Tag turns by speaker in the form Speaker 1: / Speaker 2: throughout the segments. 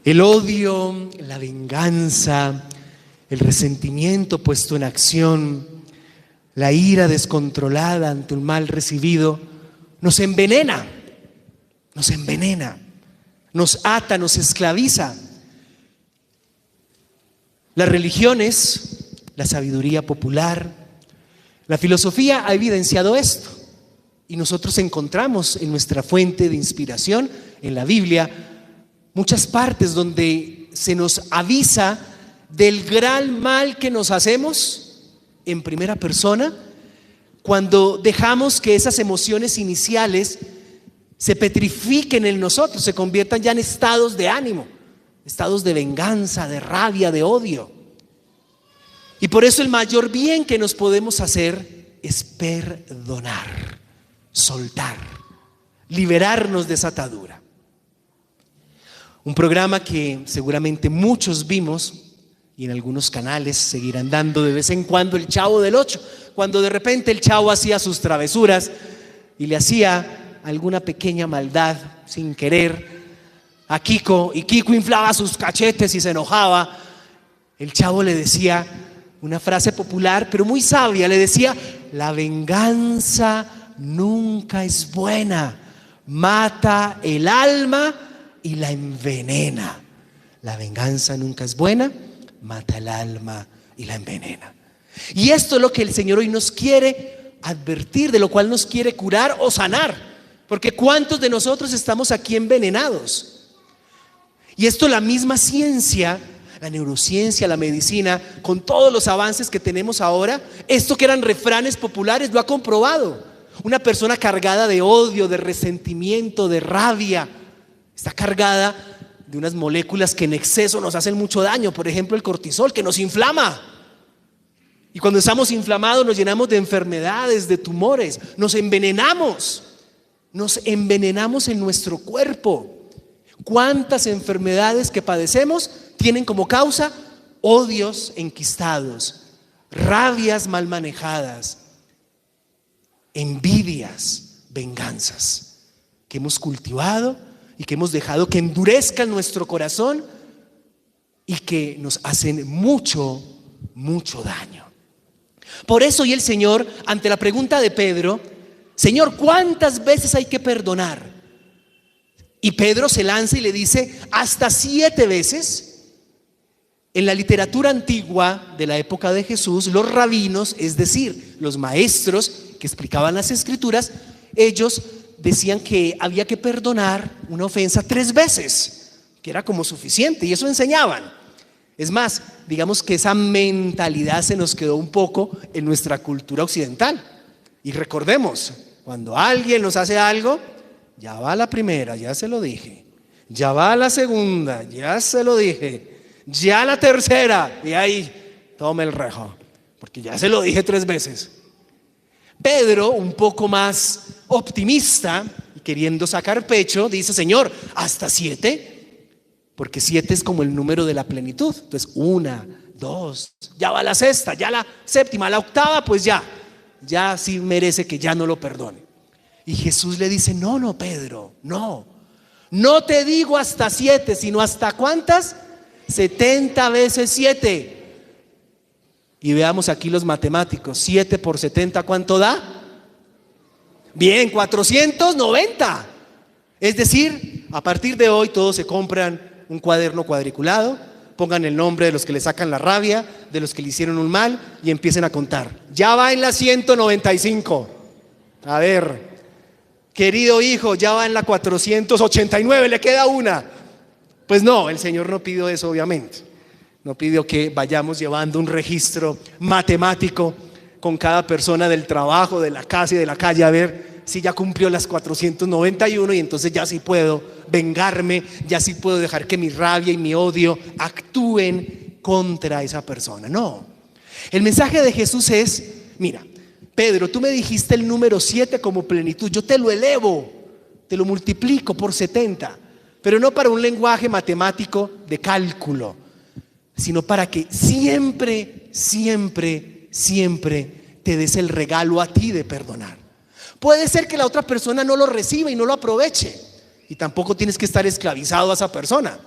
Speaker 1: El odio, la venganza, el resentimiento puesto en acción, la ira descontrolada ante un mal recibido, nos envenena, nos ata, nos esclaviza. Las religiones, la sabiduría popular, la filosofía ha evidenciado esto, y nosotros encontramos en nuestra fuente de inspiración, en la Biblia, muchas partes donde se nos avisa del gran mal que nos hacemos en primera persona cuando dejamos que esas emociones iniciales se petrifiquen en nosotros, se conviertan ya en estados de ánimo, estados de venganza, de rabia, de odio. Y por eso el mayor bien que nos podemos hacer es perdonar, soltar, liberarnos de esa atadura. Un programa que seguramente muchos vimos y en algunos canales seguirán dando de vez en cuando, El Chavo del Ocho, cuando de repente el Chavo hacía sus travesuras y le hacía alguna pequeña maldad sin querer a Kiko, y Kiko inflaba sus cachetes y se enojaba. El Chavo le decía una frase popular pero muy sabia, le decía: la venganza nunca es buena, mata el alma y la envenena. La venganza nunca es buena, mata el alma y la envenena. Y esto es lo que el Señor hoy nos quiere advertir, de lo cual nos quiere curar o sanar, porque ¿cuántos de nosotros estamos aquí envenenados? Y esto la misma ciencia, la neurociencia, la medicina, con todos los avances que tenemos ahora, esto que eran refranes populares lo ha comprobado. Una persona cargada de odio, de resentimiento, de rabia, está cargada de unas moléculas que en exceso nos hacen mucho daño. Por ejemplo, el cortisol, que nos inflama. Y cuando estamos inflamados nos llenamos de enfermedades, de tumores, nos envenenamos en nuestro cuerpo. ¿Cuántas enfermedades que padecemos tienen como causa odios enquistados, rabias mal manejadas, envidias, venganzas que hemos cultivado y que hemos dejado que endurezcan nuestro corazón y que nos hacen mucho daño? Por eso hoy el Señor, ante la pregunta de Pedro: Señor, ¿cuántas veces hay que perdonar? Y Pedro se lanza y le dice: hasta 7 veces. En la literatura antigua de la época de Jesús, los rabinos, es decir, los maestros que explicaban las escrituras, ellos decían que había que perdonar una ofensa 3 veces, que era como suficiente, y eso enseñaban. Es más, digamos que esa mentalidad se nos quedó un poco en nuestra cultura occidental. Y recordemos, cuando alguien nos hace algo, ya va la primera, ya se lo dije, ya va la segunda, ya se lo dije, ya la tercera, y ahí tome el rejo, porque ya se lo dije 3 veces. Pedro, un poco más optimista y queriendo sacar pecho, dice: Señor, hasta 7, porque 7 es como el número de la plenitud. Entonces 1, 2, ya va la sexta, ya la séptima, la octava, pues ya sí merece que ya no lo perdone. Y Jesús le dice: no, Pedro, no te digo hasta 7, sino hasta ¿cuántas? 70 veces 7. Y veamos aquí los matemáticos: 7 por 70, ¿cuánto da? Bien, 490. Es decir, a partir de hoy todos se compran un cuaderno cuadriculado, pongan el nombre de los que le sacan la rabia, de los que le hicieron un mal, y empiecen a contar. Ya va en la 195. A ver, querido hijo, ya va en la 489, le queda una. Pues no, el Señor no pidió eso, obviamente. No pidió que vayamos llevando un registro matemático con cada persona del trabajo, de la casa y de la calle, a ver si ya cumplió las 491 y entonces ya sí puedo vengarme, ya sí puedo dejar que mi rabia y mi odio actúen contra esa persona. No, el mensaje de Jesús es: mira, Pedro, tú me dijiste el número 7 como plenitud, yo te lo elevo, te lo multiplico por 70, pero no para un lenguaje matemático de cálculo, sino para que siempre te des el regalo a ti de perdonar. Puede ser que la otra persona no lo reciba y no lo aproveche, y tampoco tienes que estar esclavizado a esa persona.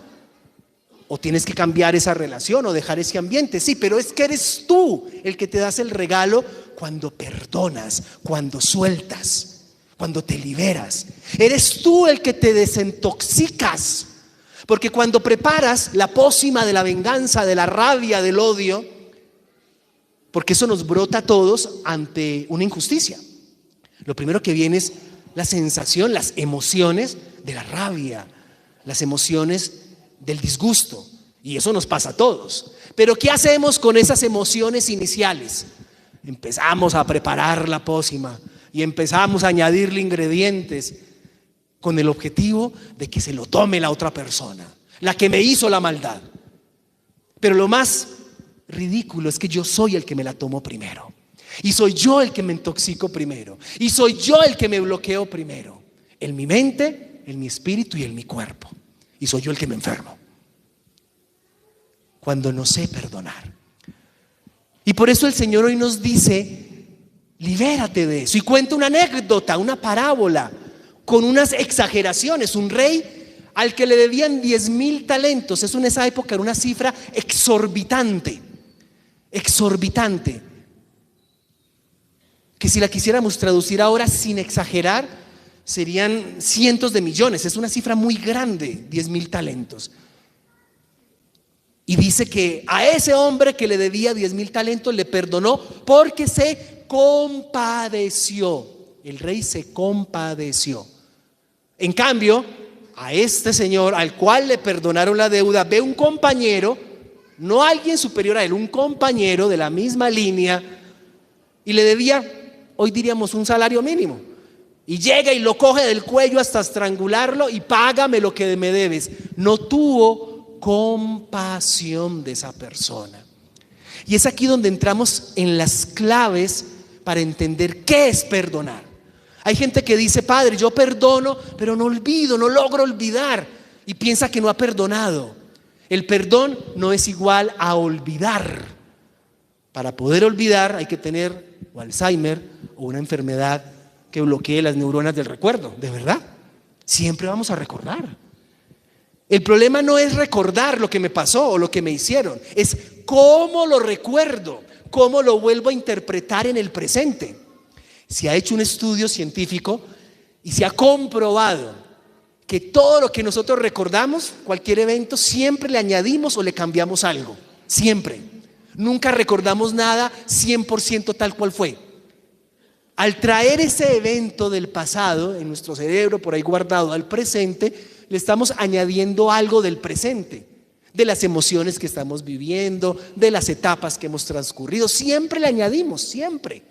Speaker 1: O tienes que cambiar esa relación o dejar ese ambiente. Sí, pero es que eres tú el que te das el regalo cuando perdonas, cuando sueltas, cuando te liberas. Eres tú el que te desintoxicas. Porque cuando preparas la pócima de la venganza, de la rabia, del odio, porque eso nos brota a todos ante una injusticia, lo primero que viene es la sensación, las emociones de la rabia, las emociones del disgusto, y eso nos pasa a todos. Pero ¿qué hacemos con esas emociones iniciales? Empezamos a preparar la pócima y empezamos a añadirle ingredientes con el objetivo de que se lo tome la otra persona, la que me hizo la maldad. Pero lo más ridículo es que yo soy el que me la tomo primero, y soy yo el que me intoxico primero, y soy yo el que me bloqueo primero, en mi mente, en mi espíritu y en mi cuerpo. Y soy yo el que me enfermo cuando no sé perdonar. Y por eso el Señor hoy nos dice: libérate de eso. Y cuenta una anécdota, una parábola con unas exageraciones. Un rey al que le debían 10,000 talentos. Eso en esa época era una cifra exorbitante, exorbitante, que si la quisiéramos traducir ahora sin exagerar serían cientos de millones. Es una cifra muy grande, 10,000 talentos. Y dice que a ese hombre que le debía 10,000 talentos le perdonó porque se compadeció. El rey se compadeció. En cambio, a este señor al cual le perdonaron la deuda, ve un compañero, no alguien superior a él, un compañero de la misma línea, y le debía, hoy diríamos, un salario mínimo. Y llega y lo coge del cuello hasta estrangularlo y págame lo que me debes. No tuvo compasión de esa persona. Y es aquí donde entramos en las claves para entender qué es perdonar. Hay gente que dice: Padre, yo perdono, pero no olvido, no logro olvidar, y piensa que no ha perdonado. El perdón no es igual a olvidar. Para poder olvidar hay que tener o Alzheimer o una enfermedad que bloquee las neuronas del recuerdo. De verdad, siempre vamos a recordar. El problema no es recordar lo que me pasó o lo que me hicieron, es cómo lo recuerdo, cómo lo vuelvo a interpretar en el presente. Se ha hecho un estudio científico y se ha comprobado que todo lo que nosotros recordamos, cualquier evento, siempre le añadimos o le cambiamos algo. Siempre. Nunca recordamos nada 100% tal cual fue. Al traer ese evento del pasado en nuestro cerebro por ahí guardado al presente, le estamos añadiendo algo del presente, de las emociones que estamos viviendo, de las etapas que hemos transcurrido. Siempre le añadimos, siempre.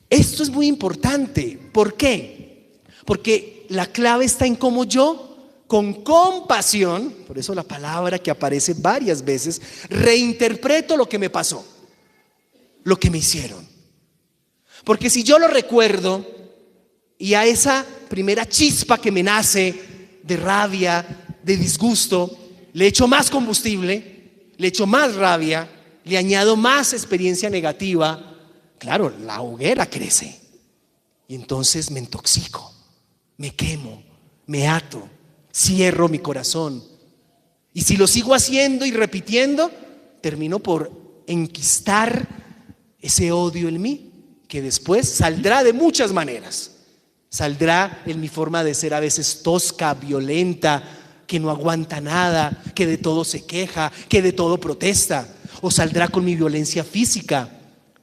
Speaker 1: Esto es muy importante. ¿Por qué? Porque la clave está en cómo yo, con compasión, por eso la palabra que aparece varias veces, reinterpreto lo que me pasó, lo que me hicieron. Porque si yo lo recuerdo y a esa primera chispa que me nace de rabia, de disgusto, le echo más combustible, le echo más rabia, le añado más experiencia negativa, claro, la hoguera crece. Y entonces me intoxico, me quemo, me ato, cierro mi corazón. Y si lo sigo haciendo y repitiendo, termino por enquistar ese odio en mí, que después saldrá de muchas maneras. Saldrá en mi forma de ser a veces tosca, violenta, que no aguanta nada, que de todo se queja, que de todo protesta. O saldrá con mi violencia física,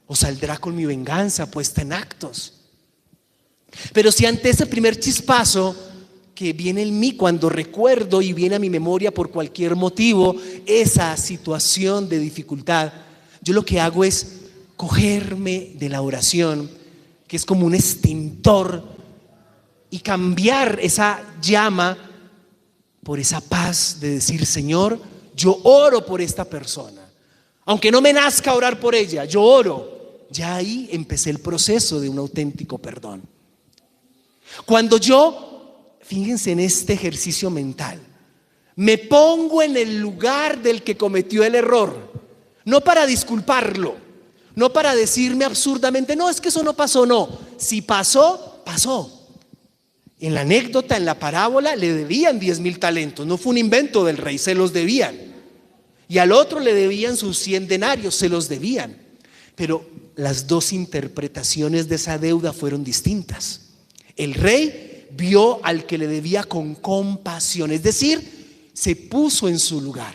Speaker 1: o saldrá con mi venganza puesta en actos. Pero si ante ese primer chispazo que viene en mí cuando recuerdo y viene a mi memoria por cualquier motivo esa situación de dificultad, yo lo que hago es cogerme de la oración, que es como un extintor, y cambiar esa llama por esa paz de decir: Señor, yo oro por esta persona, aunque no me nazca orar por ella, yo oro. Ya ahí empecé el proceso de un auténtico perdón. Cuando yo, fíjense en este ejercicio mental, me pongo en el lugar del que cometió el error, no para disculparlo, no para decirme absurdamente: no, es que eso no pasó. No, si pasó, pasó. En la anécdota, en la parábola, le debían 10,000 talentos. No fue un invento del rey, se los debían. y al otro le debían sus 100 denarios, se los debían. Pero las dos interpretaciones de esa deuda fueron distintas. El rey vio al que le debía con compasión, es decir, se puso en su lugar.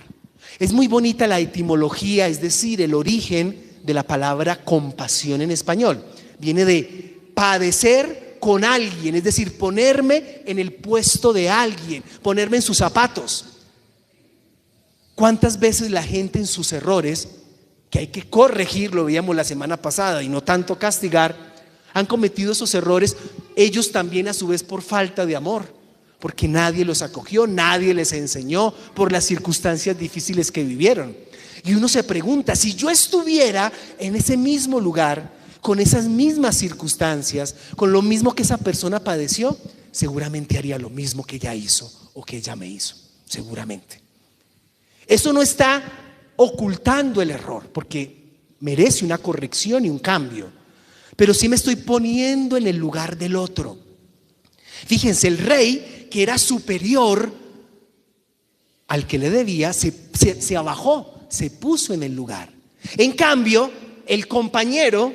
Speaker 1: Es muy bonita la etimología, es decir, el origen de la palabra compasión en español. Viene de padecer con alguien, es decir, ponerme en el puesto de alguien, ponerme en sus zapatos. ¿Cuántas veces la gente en sus errores, que hay que corregir, lo veíamos la semana pasada, y no tanto castigar, han cometido esos errores ellos también a su vez por falta de amor, porque nadie los acogió, nadie les enseñó, por las circunstancias difíciles que vivieron? Y uno se pregunta, si yo estuviera en ese mismo lugar, con esas mismas circunstancias, con lo mismo que esa persona padeció, seguramente haría lo mismo que ella hizo o que ella me hizo, seguramente. Eso no está ocultando el error, porque merece una corrección y un cambio, pero sí me estoy poniendo en el lugar del otro. Fíjense, el rey, que era superior al que le debía, se abajó, se puso en el lugar. En cambio, el compañero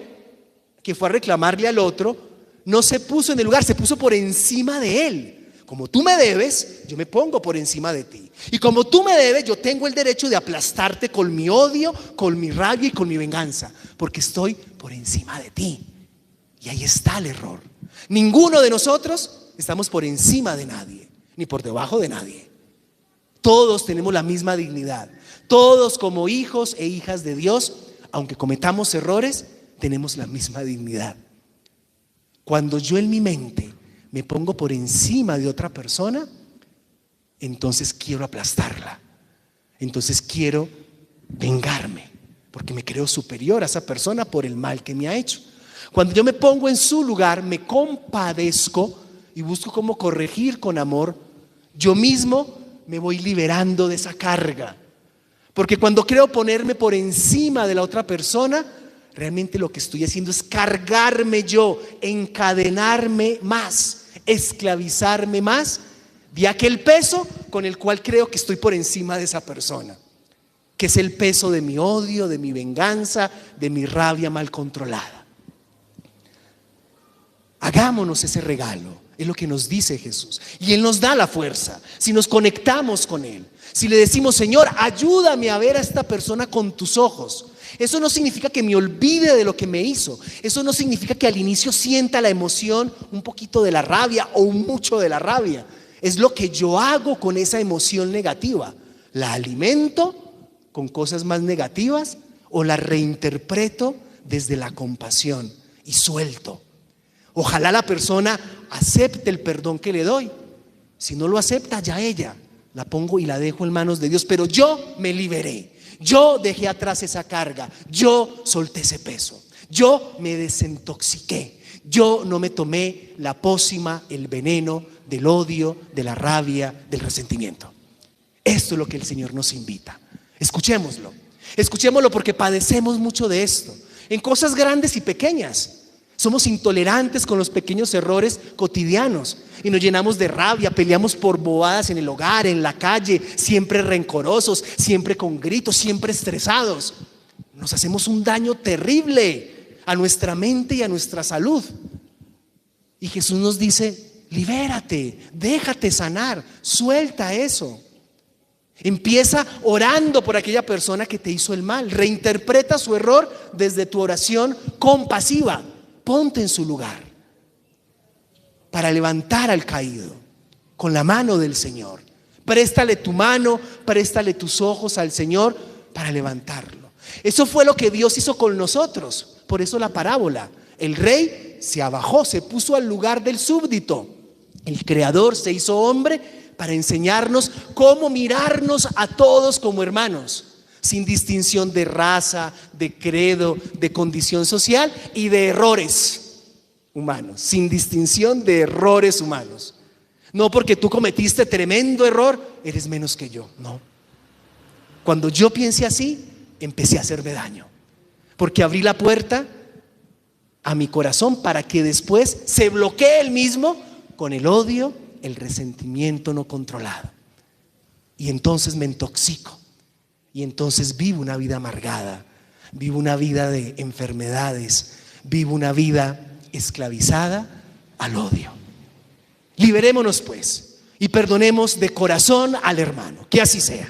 Speaker 1: que fue a reclamarle al otro no se puso en el lugar, se puso por encima de él. Como tú me debes, yo me pongo por encima de ti. Y como tú me debes, yo tengo el derecho de aplastarte con mi odio, con mi rabia y con mi venganza, porque estoy por encima de ti. Y ahí está el error. Ninguno de nosotros estamos por encima de nadie, ni por debajo de nadie. Todos tenemos la misma dignidad. Todos, como hijos e hijas de Dios, aunque cometamos errores, tenemos la misma dignidad. Cuando yo en mi mente me pongo por encima de otra persona, entonces quiero aplastarla, entonces quiero vengarme, porque me creo superior a esa persona por el mal que me ha hecho. Cuando yo me pongo en su lugar, me compadezco y busco cómo corregir con amor, yo mismo me voy liberando de esa carga. Porque cuando creo ponerme por encima de la otra persona, realmente lo que estoy haciendo es cargarme yo, encadenarme más, esclavizarme más de aquel peso con el cual creo que estoy por encima de esa persona, que es el peso de mi odio, de mi venganza, de mi rabia mal controlada. Hagámonos ese regalo, es lo que nos dice Jesús, y Él nos da la fuerza. Si nos conectamos con Él, si le decimos: Señor, ayúdame a ver a esta persona con tus ojos. Eso no significa que me olvide de lo que me hizo. Eso no significa que al inicio sienta la emoción, un poquito de la rabia o un mucho de la rabia. Es lo que yo hago con esa emoción negativa. ¿La alimento con cosas más negativas o la reinterpreto desde la compasión y suelto? Ojalá la persona acepte el perdón que le doy. Si no lo acepta, ya ella la pongo y la dejo en manos de Dios. Pero yo me liberé, yo dejé atrás esa carga, yo solté ese peso, yo me desintoxiqué, yo no me tomé la pócima, el veneno del odio, de la rabia, del resentimiento. Esto es lo que el Señor nos invita. Escuchémoslo, escuchémoslo, porque padecemos mucho de esto, en cosas grandes y pequeñas. Somos intolerantes con los pequeños errores cotidianos y nos llenamos de rabia, peleamos por bobadas en el hogar, en la calle, siempre rencorosos, siempre con gritos, siempre estresados. Nos hacemos un daño terrible a nuestra mente y a nuestra salud. Y Jesús nos dice: libérate, déjate sanar, suelta eso. Empieza orando por aquella persona que te hizo el mal. Reinterpreta su error desde tu oración compasiva. Ponte en su lugar para levantar al caído con la mano del Señor. Préstale tu mano, préstale tus ojos al Señor para levantarlo. Eso fue lo que Dios hizo con nosotros. Por eso la parábola: el rey se abajó, se puso al lugar del súbdito. El Creador se hizo hombre para enseñarnos cómo mirarnos a todos como hermanos, sin distinción de raza, de credo, de condición social y de errores humanos, sin distinción de errores humanos. No porque tú cometiste tremendo error, eres menos que yo, no. Cuando yo piense así, empecé a hacerme daño, porque abrí la puerta a mi corazón para que después se bloquee el mismo con el odio, el resentimiento no controlado. Y entonces me intoxico. Y entonces vivo una vida amargada, vivo una vida de enfermedades, vivo una vida esclavizada al odio. Liberémonos pues y perdonemos de corazón al hermano. Que así sea.